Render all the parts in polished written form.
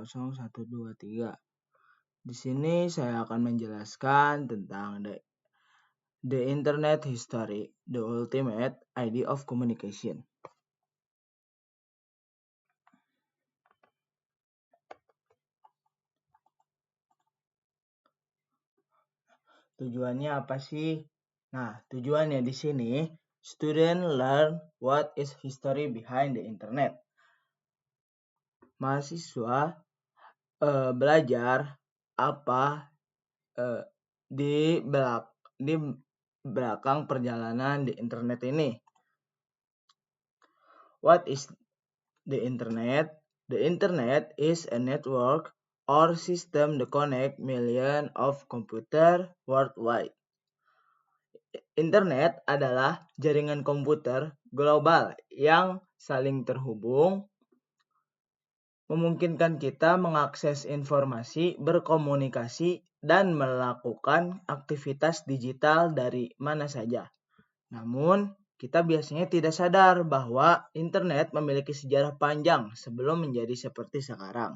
123. Di sini saya akan menjelaskan tentang the Internet History, the ultimate idea of communication. Tujuannya apa sih? Nah, tujuannya di sini, student learn what is history behind the internet. Mahasiswa belajar apa di belakang perjalanan di internet ini. What is the internet? The internet is a network or system that connect millions of computers worldwide. Internet adalah jaringan komputer global yang saling terhubung, memungkinkan kita mengakses informasi, berkomunikasi, dan melakukan aktivitas digital dari mana saja. Namun, kita biasanya tidak sadar bahwa internet memiliki sejarah panjang sebelum menjadi seperti sekarang.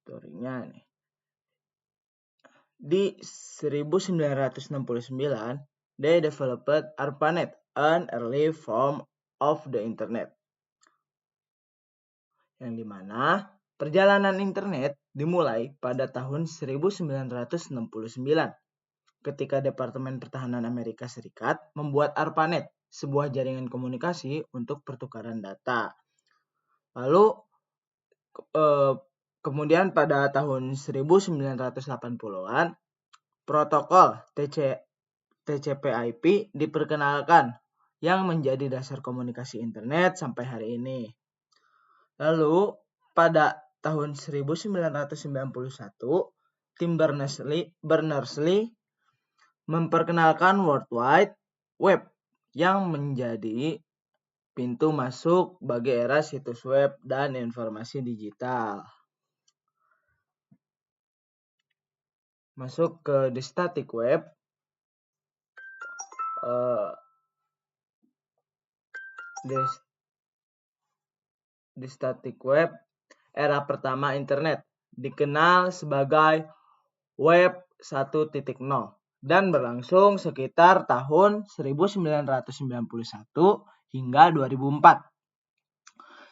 Historinya nih. Di 1969, they developed ARPANET, an early form of the internet. Yang dimana perjalanan internet dimulai pada tahun 1969. Ketika Departemen Pertahanan Amerika Serikat membuat ARPANET, sebuah jaringan komunikasi untuk pertukaran data. Lalu kemudian pada tahun 1980-an, protokol TCP/IP diperkenalkan yang menjadi dasar komunikasi internet sampai hari ini. Lalu pada tahun 1991, tim Berners-Lee memperkenalkan World Wide Web yang menjadi pintu masuk bagi era situs web dan informasi digital. Masuk ke the static web. The static web, era pertama internet, dikenal sebagai Web 1.0 dan berlangsung sekitar tahun 1991 hingga 2004.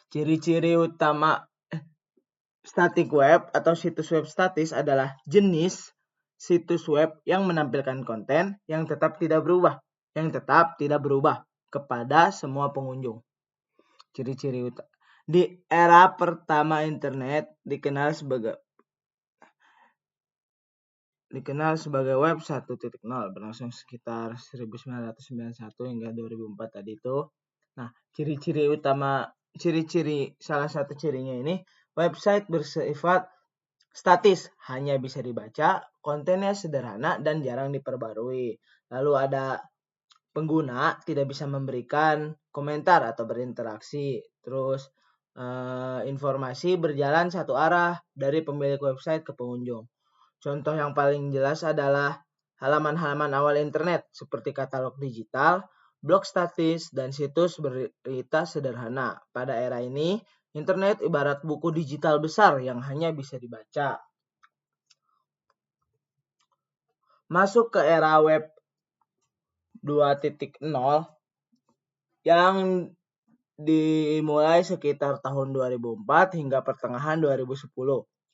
Ciri-ciri utama static web atau situs web statis adalah jenis situs web yang menampilkan konten yang tetap tidak berubah kepada semua pengunjung. Ciri-ciri utama di era pertama internet dikenal sebagai Web 1.0 berlangsung sekitar 1991 hingga 2004 tadi itu. Nah, salah satu cirinya ini, website bersifat statis, hanya bisa dibaca, kontennya sederhana dan jarang diperbarui. Lalu ada pengguna tidak bisa memberikan komentar atau berinteraksi. Terus informasi berjalan satu arah dari pemilik website ke pengunjung. Contoh yang paling jelas adalah halaman-halaman awal internet seperti katalog digital, blog statis, dan situs berita sederhana. Pada era ini, internet ibarat buku digital besar yang hanya bisa dibaca. Masuk ke era web 2.0 yang dimulai sekitar tahun 2004 hingga pertengahan 2010.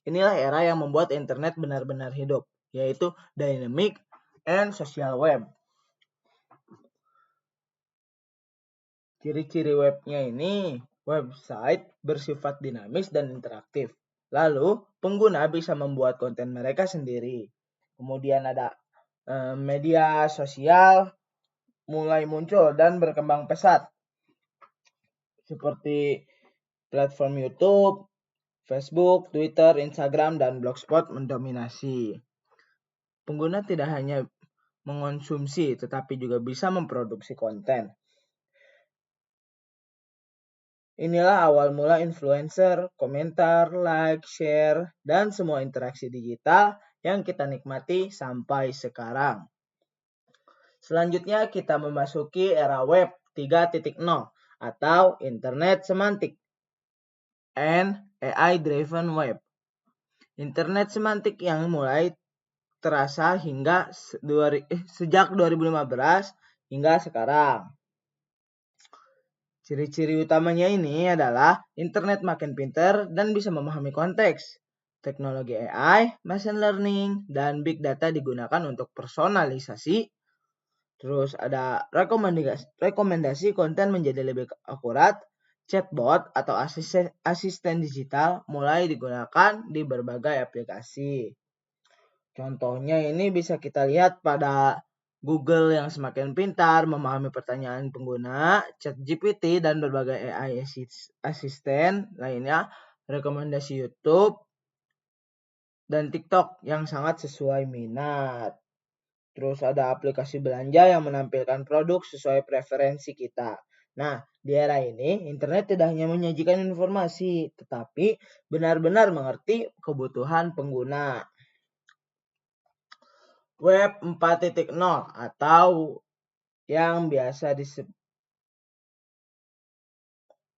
Inilah era yang membuat internet benar-benar hidup, yaitu dynamic and social web. Ciri-ciri webnya ini, website bersifat dinamis dan interaktif. Lalu, pengguna bisa membuat konten mereka sendiri. Kemudian ada media sosial mulai muncul dan berkembang pesat. Seperti platform YouTube, Facebook, Twitter, Instagram, dan Blogspot mendominasi. Pengguna tidak hanya mengonsumsi, tetapi juga bisa memproduksi konten. Inilah awal mula influencer, komentar, like, share, dan semua interaksi digital yang kita nikmati sampai sekarang. Selanjutnya kita memasuki era web 3.0 atau Internet Semantik and AI-Driven Web. Internet semantik yang mulai terasa hingga sejak 2015 hingga sekarang. Ciri-ciri utamanya ini adalah internet makin pintar dan bisa memahami konteks. Teknologi AI, machine learning, dan big data digunakan untuk personalisasi. Terus ada rekomendasi konten menjadi lebih akurat. Chatbot atau asisten digital mulai digunakan di berbagai aplikasi. Contohnya ini bisa kita lihat pada Google yang semakin pintar memahami pertanyaan pengguna, ChatGPT dan berbagai AI asisten lainnya, rekomendasi YouTube dan TikTok yang sangat sesuai minat. Terus ada aplikasi belanja yang menampilkan produk sesuai preferensi kita. Nah, di era ini, internet tidak hanya menyajikan informasi, tetapi benar-benar mengerti kebutuhan pengguna. Web 4.0 atau yang biasa disebut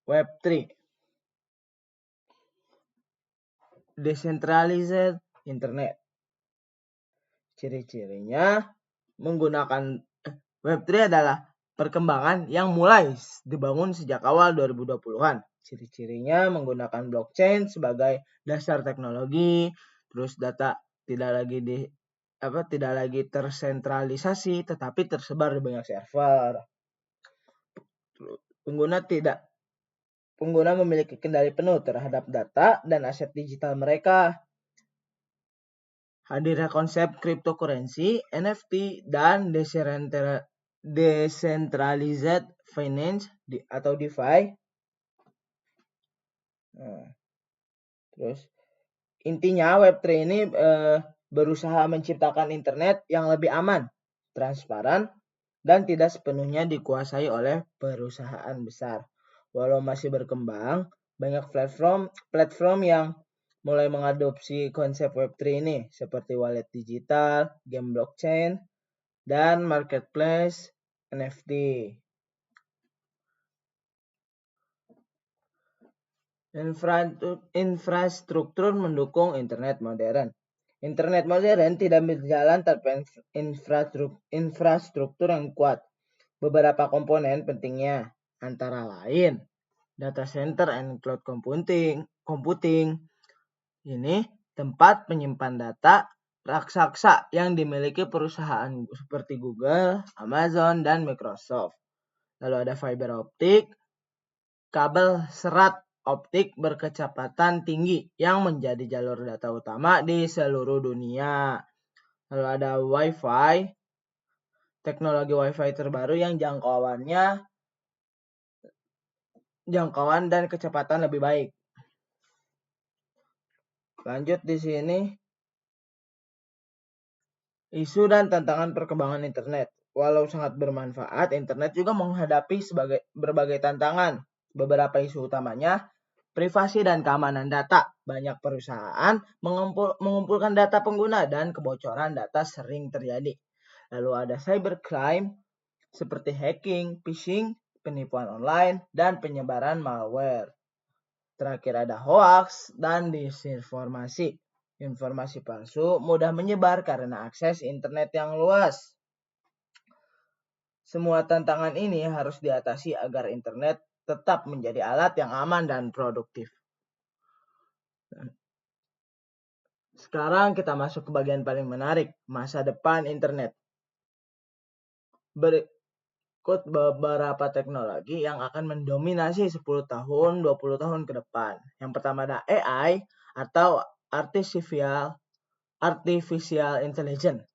Web 3. Decentralized Internet. Ciri-cirinya menggunakan Web 3 adalah perkembangan yang mulai dibangun sejak awal 2020-an. Ciri-cirinya menggunakan blockchain sebagai dasar teknologi, terus data tidak lagi tersentralisasi tetapi tersebar di banyak server. Pengguna memiliki kendali penuh terhadap data dan aset digital mereka. Hadirnya konsep cryptocurrency, NFT, dan decentralized finance atau DeFi. Nah, terus intinya Web3 ini berusaha menciptakan internet yang lebih aman, transparan, dan tidak sepenuhnya dikuasai oleh perusahaan besar. Walau masih berkembang, banyak platform yang mulai mengadopsi konsep Web3 ini, seperti wallet digital, game blockchain, dan marketplace NFT. Infrastruktur mendukung internet modern. Internet modern tidak berjalan tanpa infrastruktur yang kuat. Beberapa komponen pentingnya antara lain data center and cloud computing. Ini tempat penyimpan data raksasa yang dimiliki perusahaan seperti Google, Amazon, dan Microsoft. Lalu ada fiber optik, kabel serat optik berkecepatan tinggi yang menjadi jalur data utama di seluruh dunia. Lalu ada Wi-Fi, teknologi Wi-Fi terbaru yang jangkauan dan kecepatan lebih baik. Lanjut di sini, isu dan tantangan perkembangan internet. Walau sangat bermanfaat, internet juga menghadapi berbagai tantangan. Beberapa isu utamanya, privasi dan keamanan data. Banyak perusahaan mengumpulkan data pengguna dan kebocoran data sering terjadi. Lalu ada cybercrime seperti hacking, phishing, penipuan online, dan penyebaran malware. Terakhir ada hoax dan disinformasi. Informasi palsu mudah menyebar karena akses internet yang luas. Semua tantangan ini harus diatasi agar internet tetap menjadi alat yang aman dan produktif. Sekarang kita masuk ke bagian paling menarik, masa depan internet. Berikut beberapa teknologi yang akan mendominasi 10 tahun, 20 tahun ke depan. Yang pertama ada AI atau Artificial Intelligence.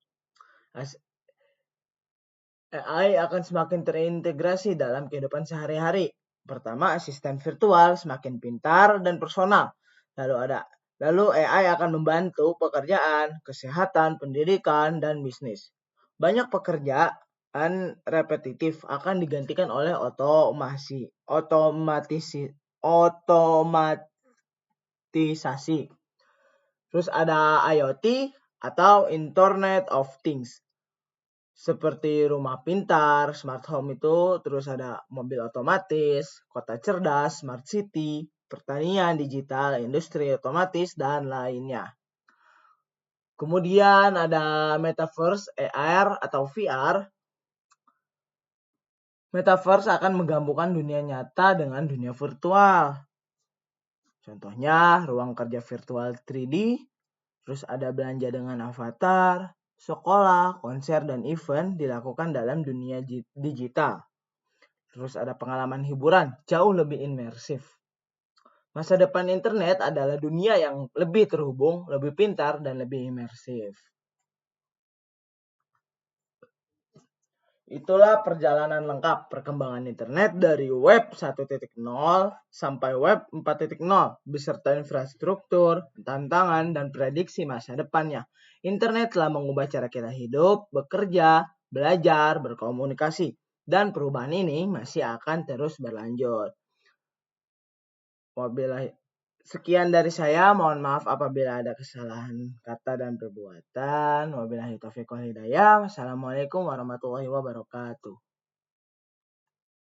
AI akan semakin terintegrasi dalam kehidupan sehari-hari. Pertama, asisten virtual semakin pintar dan personal. Lalu AI akan membantu pekerjaan, kesehatan, pendidikan, dan bisnis. Banyak pekerjaan repetitif akan digantikan oleh otomatisasi. Terus ada IoT atau Internet of Things. seperti rumah pintar, smart home itu, terus ada mobil otomatis, kota cerdas, smart city, pertanian digital, industri otomatis, dan lainnya. Kemudian ada metaverse, AR atau VR. Metaverse akan menggabungkan dunia nyata dengan dunia virtual. Contohnya ruang kerja virtual 3D, terus ada belanja dengan avatar, sekolah, konser, dan event dilakukan dalam dunia digital. Terus ada pengalaman hiburan jauh lebih imersif. Masa depan internet adalah dunia yang lebih terhubung, lebih pintar, dan lebih imersif. Itulah perjalanan lengkap perkembangan internet dari web 1.0 sampai web 4.0 beserta infrastruktur, tantangan, dan prediksi masa depannya. Internet telah mengubah cara kita hidup, bekerja, belajar, berkomunikasi, dan perubahan ini masih akan terus berlanjut. Sekian dari saya, mohon maaf apabila ada kesalahan kata dan perbuatan. Wabillahi taufiq wal hidayah. Wassalamualaikum warahmatullahi wabarakatuh.